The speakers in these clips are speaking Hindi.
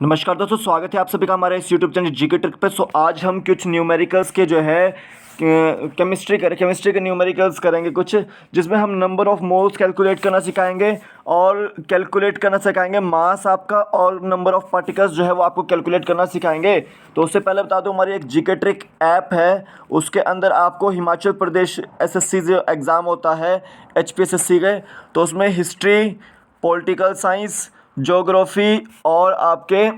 नमस्कार दोस्तों, स्वागत है आप सभी का हमारे इस यूट्यूब चैनल जीके ट्रिक पे। आज हम कुछ न्यूमेरिकल्स के जो है केमिस्ट्री के न्यूमेरिकल्स करेंगे कुछ, जिसमें हम नंबर ऑफ़ मोल्स कैलकुलेट करना सिखाएंगे और कैलकुलेट करना सिखाएंगे मास आपका, और नंबर ऑफ़ पार्टिकल्स जो है वो आपको कैलकुलेट करना सिखाएंगे। तो उससे पहले बता दूं, हमारी एक जीके ट्रिक ऐप है, उसके अंदर आपको हिमाचल प्रदेश एसएससी जो एग्ज़ाम होता है एचपीएसएससी के, तो उसमें हिस्ट्री, पॉलिटिकल साइंस, ज्योग्राफी और आपके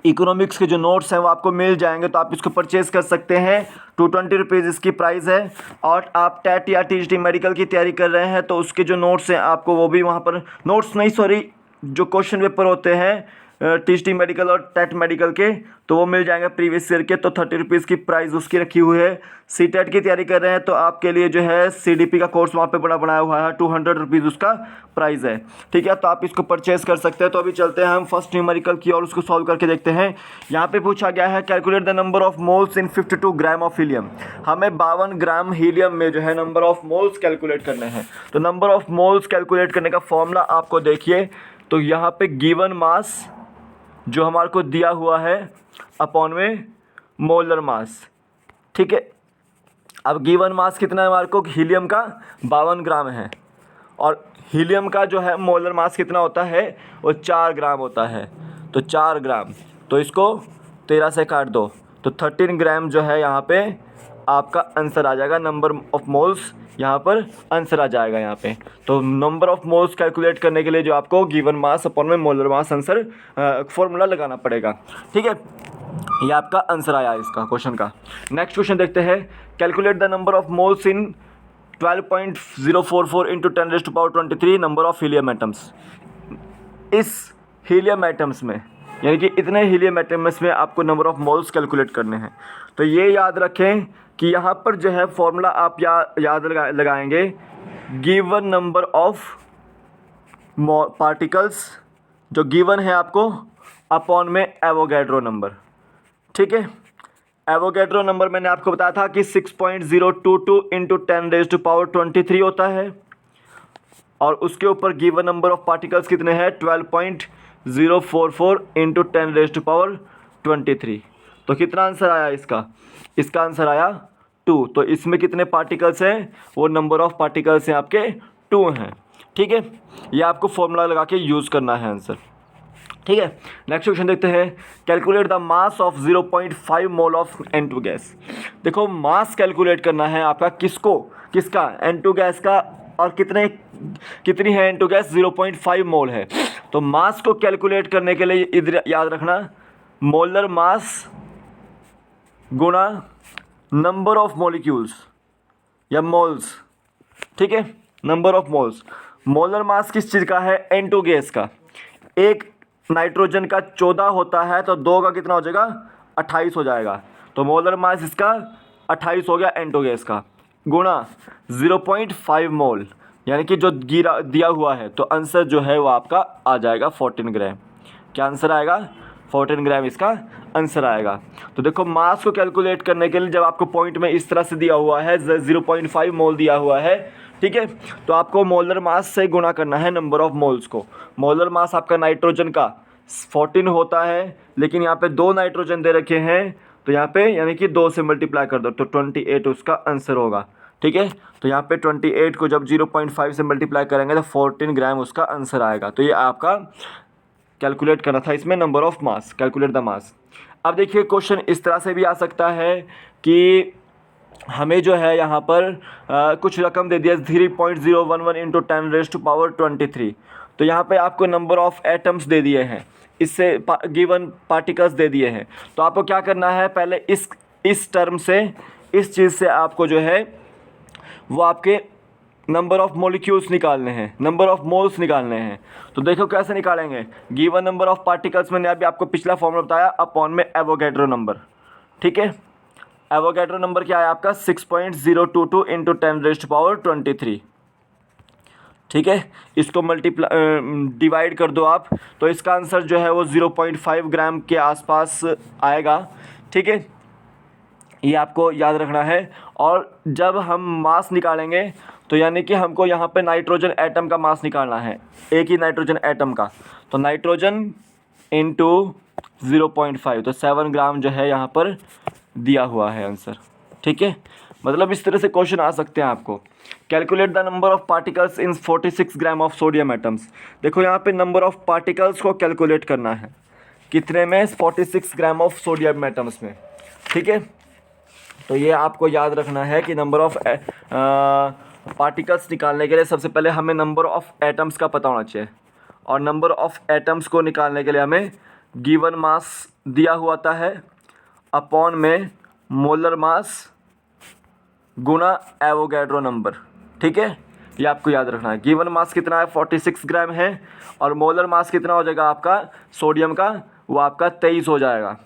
इकोनॉमिक्स के जो नोट्स हैं वो आपको मिल जाएंगे। तो आप इसको परचेज़ कर सकते हैं। 220 रुपीज़ इसकी प्राइस है। और आप टेट या टीजीटी मेडिकल की तैयारी कर रहे हैं तो उसके जो नोट्स हैं आपको वो भी वहाँ पर, नोट्स नहीं सॉरी, जो क्वेश्चन पेपर होते हैं टीजीटी मेडिकल और टेट मेडिकल के, तो वो मिल जाएंगे प्रीवियस ईयर के। तो 30 रुपीज़ की प्राइस उसकी रखी हुई है। सी टेट की तैयारी कर रहे हैं तो आपके लिए जो है सीडीपी का कोर्स वहाँ पे बड़ा बनाया हुआ है, 200 रुपीज़ उसका प्राइस है। ठीक है, तो आप इसको परचेज़ कर सकते हैं। तो अभी चलते हैं हम फर्स्ट न्यूमेरिकल की और उसको सॉल्व करके देखते हैं। यहाँ पे पूछा गया है calculate the number of moles in 52 gram of helium. हमें 52 ग्राम हीलियम में जो है नंबर ऑफ मोल्स कैलकुलेट करने हैं। तो नंबर ऑफ मोल्स कैलकुलेट करने का फॉर्मूला आपको देखिए, तो यहाँ पे गिवन मास जो हमारे को दिया हुआ है अपॉन में मोलर मास। ठीक है, अब गिवन मास कितना है हमारे को, हीलियम का 52 ग्राम है, और हीलियम का जो है मोलर मास कितना होता है, वो 4 ग्राम होता है। तो 4 ग्राम, तो इसको 13 से काट दो, तो 13 ग्राम जो है यहाँ पे आपका आंसर आ जाएगा। नंबर ऑफ मोल्स यहाँ पर आंसर आ जाएगा यहाँ पे। तो नंबर ऑफ मोल्स कैलकुलेट करने के लिए जो आपको गिवन मास अपॉन में मोलर मास आंसर फॉर्मूला लगाना पड़ेगा। ठीक है, ये आपका आंसर आया इसका क्वेश्चन का। नेक्स्ट क्वेश्चन देखते हैं। Calculate the number of moles in 12.044 into 10⁻23 number of helium atoms. इस हीलियम एटम्स में, यानी कि इतने हीलियम एटम्स में आपको नंबर ऑफ मोल्स कैलकुलेट करने हैं। तो ये याद रखें कि यहाँ पर जो है फॉर्मूला आप याद लगाएंगे, गिवन नंबर ऑफ पार्टिकल्स जो गिवन है आपको अपॉन में एवोगैड्रो नंबर। ठीक है, एवोगैड्रो नंबर मैंने आपको बताया था कि 6.022 इंटू 10⁻23 होता है, और उसके ऊपर गिवन नंबर ऑफ पार्टिकल्स कितने हैं, 12.044 इंटू 10⁻23। तो कितना आंसर आया इसका, इसका आंसर आया 2। तो इसमें कितने पार्टिकल्स हैं, वो नंबर ऑफ पार्टिकल्स हैं आपके 2 हैं। ठीक है, ये आपको फॉर्मूला लगा के यूज़ करना है आंसर। ठीक है, नेक्स्ट क्वेश्चन देखते हैं। Calculate the mass of 0.5 mole of N2 gas. देखो, मास कैलकुलेट करना है आपका किसका, N2 गैस का, और कितनी है N2 गैस, 0.5 मोल है। तो मास को कैलकुलेट करने के लिए इधर याद रखना, मोलर मास गुणा नंबर ऑफ मॉलिक्यूल्स या मोल्स। ठीक है, number of moles. Molar mass किस चीज़ का है, N2 गैस का। एक नाइट्रोजन का 14 होता है, तो 2 का कितना हो जाएगा, 28 हो जाएगा। तो मोलर मास इसका 28 हो गया N2 गैस का, गुणा 0.5 मोल, यानी कि जो दिया हुआ है। तो आंसर जो है वो आपका आ जाएगा 14 ग्राम। क्या आंसर आएगा, 14 ग्राम इसका आंसर आएगा। तो देखो, मास को कैलकुलेट करने के लिए जब आपको पॉइंट में इस तरह से दिया हुआ है, 0.5 मोल दिया हुआ है, ठीक है, तो आपको मोलर मास से गुणा करना है नंबर ऑफ मोल्स को। मोलर मास आपका नाइट्रोजन का 14 होता है, लेकिन यहाँ पे 2 नाइट्रोजन दे रखे हैं, तो यहाँ पे यानी कि 2 से मल्टीप्लाई कर दो तो 28 उसका आंसर होगा। ठीक है, तो यहाँ पे 28 को जब 0.5 से मल्टीप्लाई करेंगे तो 14 ग्राम उसका आंसर आएगा। तो ये आपका कैलकुलेट करना था इसमें number of mass, calculate the mass. अब देखिए, क्वेश्चन इस तरह से भी आ सकता है कि हमें जो है यहाँ पर कुछ रकम दे दिया 3.011 इंटू 10⁻23। तो यहाँ पे आपको नंबर ऑफ एटम्स दे दिए हैं, इससे गिवन पार्टिकल्स दे दिए हैं। तो आपको क्या करना है, पहले इस टर्म से, इस चीज़ से आपको जो है वो आपके नंबर ऑफ मॉलिक्यूल्स निकालने हैं, नंबर ऑफ मोल्स निकालने हैं। तो देखो कैसे निकालेंगे, गिवन नंबर ऑफ पार्टिकल्स मैंने अभी आपको पिछला फॉर्मूला बताया, अपॉन में एवोगैड्रो नंबर। ठीक है, एवोगैड्रो नंबर क्या है आपका, 6.022 इंटू 10⁻23। ठीक है, इसको डिवाइड कर दो आप, तो इसका आंसर जो है वो 0.5 ग्राम के आसपास आएगा। ठीक है, ये आपको याद रखना है। और जब हम मास निकालेंगे तो यानी कि हमको यहाँ पे नाइट्रोजन एटम का मास निकालना है, एक ही नाइट्रोजन एटम का। तो नाइट्रोजन इंटू 0.5, तो 7 ग्राम जो है यहाँ पर दिया हुआ है आंसर। ठीक है, मतलब इस तरह से क्वेश्चन आ सकते हैं आपको। Calculate the number of particles in 46 gram of sodium atoms. देखो यहाँ पे नंबर ऑफ पार्टिकल्स को कैलकुलेट करना है, कितने में, 46 ग्राम ऑफ सोडियम एटम्स में। ठीक है, तो ये आपको याद रखना है कि नंबर ऑफ पार्टिकल्स निकालने के लिए सबसे पहले हमें नंबर ऑफ एटम्स का पता होना चाहिए, और नंबर ऑफ एटम्स को निकालने के लिए हमें गिवन मास दिया हुआ है अपॉन में मोलर मास गुना एवोगैड्रो नंबर। ठीक है, ये आपको याद रखना है। गिवन मास कितना है, 46 ग्राम है, और मोलर मास कितना हो जाएगा आपका सोडियम का, वो आपका 23 हो जाएगा,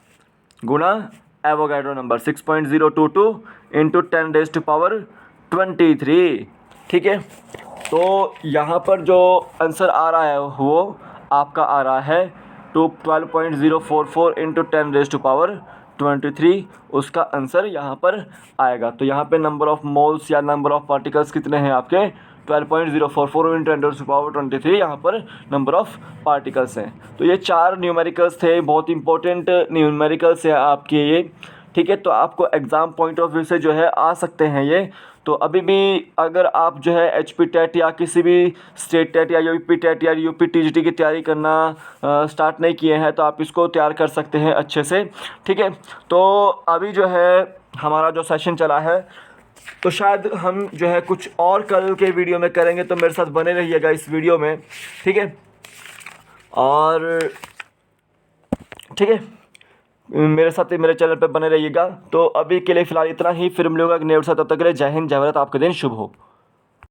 गुना एवोगैड्रो नंबर 6.022 इंटू 10⁻23। ठीक है, तो यहाँ पर जो आंसर आ रहा है वो आपका आ रहा है 12.044 इंटू 10⁻23, उसका आंसर यहाँ पर आएगा। तो यहाँ पे नंबर ऑफ मोल्स या नंबर ऑफ पार्टिकल्स कितने हैं आपके, 12.044 इंटू 10⁻23, यहाँ पर नंबर ऑफ पार्टिकल्स हैं। तो ये 4 न्यूमेरिकल्स थे, बहुत इंपॉर्टेंट न्यूमेरिकल्स है आपके ये। ठीक है, तो आपको एग्ज़ाम पॉइंट ऑफ व्यू से जो है आ सकते हैं ये। तो अभी भी अगर आप जो है HP टेट या किसी भी स्टेट टेट या UP टेट या UP TGT की तैयारी करना स्टार्ट नहीं किए हैं, तो आप इसको तैयार कर सकते हैं अच्छे से। ठीक है, तो अभी जो है हमारा जो सेशन चला है, तो शायद हम जो है कुछ और कल के वीडियो में करेंगे, तो मेरे साथ बने रहिएगा इस वीडियो में। ठीक है, और ठीक है, मेरे साथ मेरे चैनल पे बने रहिएगा। तो अभी के लिए फ़िलहाल इतना ही, फिर मिलूंगा नए वीडियो के साथ, तब तक के लिए जय हिंद, जय भारत, आपका दिन शुभ हो।